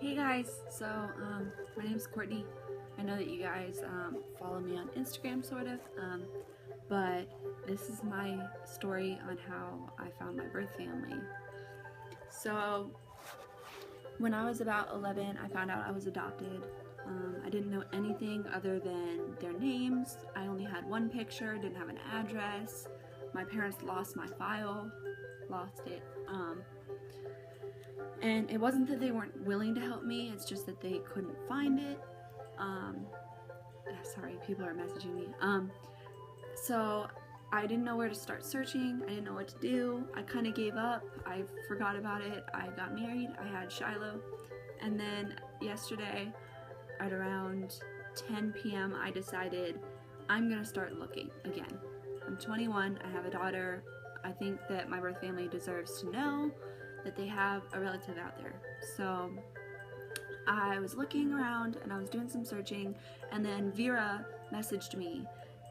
Hey guys, so my name is Courtney. I know that you guys follow me on Instagram sort of, but this is my story on how I found my birth family. So when I was about 11, I found out I was adopted. I didn't know anything other than their names. I only had one picture, didn't have an address. My parents lost my file, lost it. And it wasn't that they weren't willing to help me, it's just that they couldn't find it. Sorry, people are messaging me. So I didn't know where to start searching, I didn't know what to do, I kind of gave up, I forgot about it, I got married, I had Shiloh, and then yesterday at around 10 p.m. I decided I'm gonna start looking again. I'm 21, I have a daughter, I think that my birth family deserves to know that they have a relative out there. So I was looking around and I was doing some searching, and then Vera messaged me,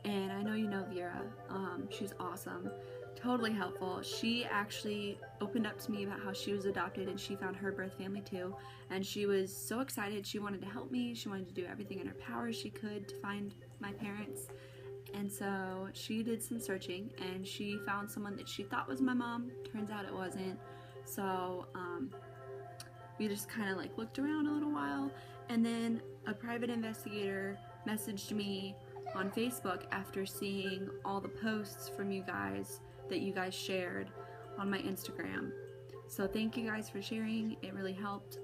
and I know you know Vera. She's awesome, totally helpful. She actually opened up to me about how she was adopted and she found her birth family too, and she was so excited. She wanted to help me, she wanted to do everything in her power she could to find my parents. And so she did some searching and she found someone that she thought was my mom. Turns out it wasn't. So we just kind of like looked around a little while, and then a private investigator messaged me on Facebook after seeing all the posts from you guys that you guys shared on my Instagram. So thank you guys for sharing, it really helped.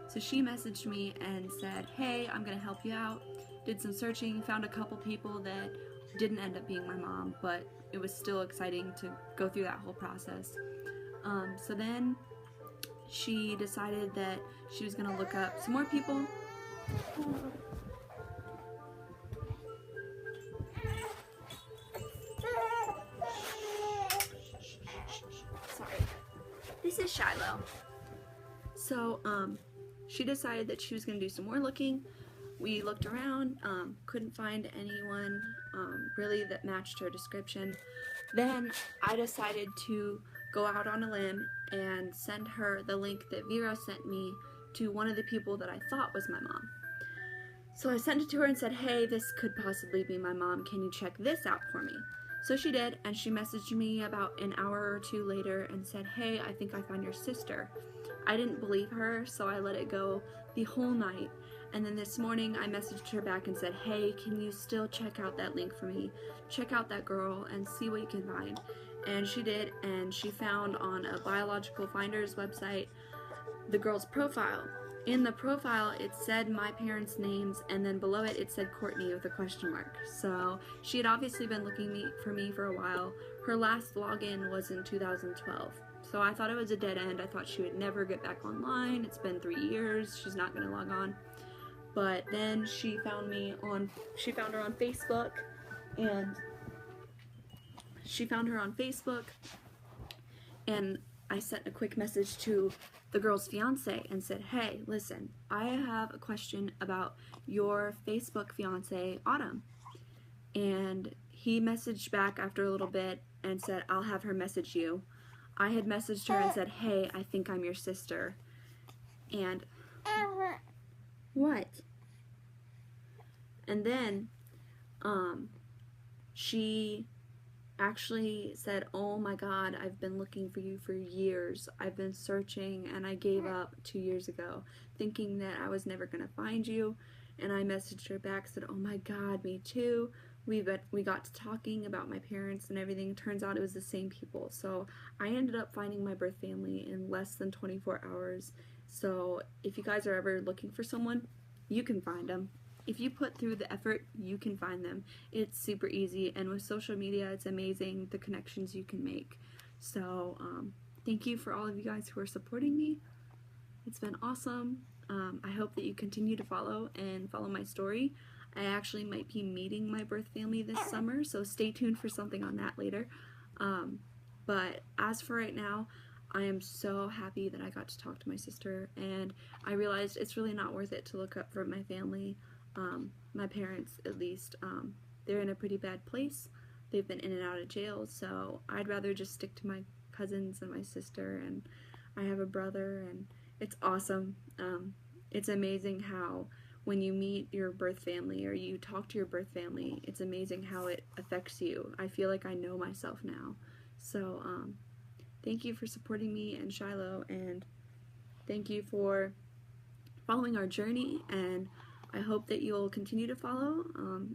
So she messaged me and said, hey, I'm gonna help you out. Did some searching, found a couple people that didn't end up being my mom, but it was still exciting to go through that whole process. So then she decided that she was going to look up some more people. Sorry. This is Shiloh. So she decided that she was going to do some more looking. We looked around, couldn't find anyone really that matched her description. Then I decided to go out on a limb and send her the link that Vera sent me to one of the people that I thought was my mom. So I sent it to her and said, hey, this could possibly be my mom, can you check this out for me? So she did, and she messaged me about an hour or two later and said, hey, I think I found your sister. I didn't believe her, so I let it go the whole night. And then this morning I messaged her back and said, hey, can you still check out that link for me? Check out that girl and see what you can find. And she did, and she found on a biological finder's website the girl's profile. In the profile it said my parents' names, and then below it said Courtney with a question mark. So she had obviously been looking for me for a while. Her last login was in 2012. So I thought it was a dead end. I thought she would never get back online. It's been 3 years. She's not going to log on. But then she found her on Facebook, and I sent a quick message to the girl's fiance and said, hey, listen, I have a question about your Facebook fiance, Autumn. And he messaged back after a little bit and said, I'll have her message you. I had messaged her and said, hey, I think I'm your sister. And what? And then she actually said, oh my god, I've been looking for you for years. I've been searching and I gave up 2 years ago thinking that I was never gonna find you. And I messaged her back, said, oh my god, me too. We got to talking about my parents and everything. Turns out it was the same people. So I ended up finding my birth family in less than 24 hours. So if you guys are ever looking for someone, you can find them. If you put through the effort, you can find them. It's super easy, and with social media, it's amazing the connections you can make. So thank you for all of you guys who are supporting me. It's been awesome. I hope that you continue to follow my story. I actually might be meeting my birth family this summer, so stay tuned for something on that later. But as for right now, I am so happy that I got to talk to my sister, and I realized it's really not worth it to look up for my family. My parents, at least, they're in a pretty bad place. They've been in and out of jail, so I'd rather just stick to my cousins and my sister, and I have a brother, and it's awesome. it's amazing how when you meet your birth family or you talk to your birth family, it's amazing how it affects you. I feel like I know myself now. So thank you for supporting me and Shiloh, and thank you for following our journey, and I hope that you'll continue to follow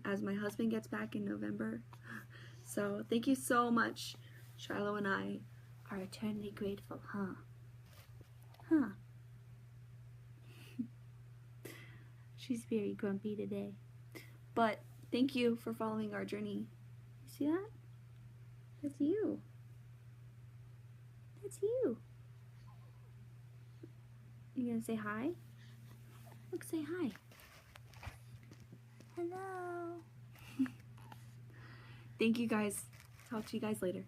as my husband gets back in November. So thank you so much. Shiloh and I are eternally grateful, huh? Huh. She's very grumpy today. But thank you for following our journey. You see that? That's you. That's you. You gonna say hi? Look, say hi. Hello. Thank you guys. Talk to you guys later.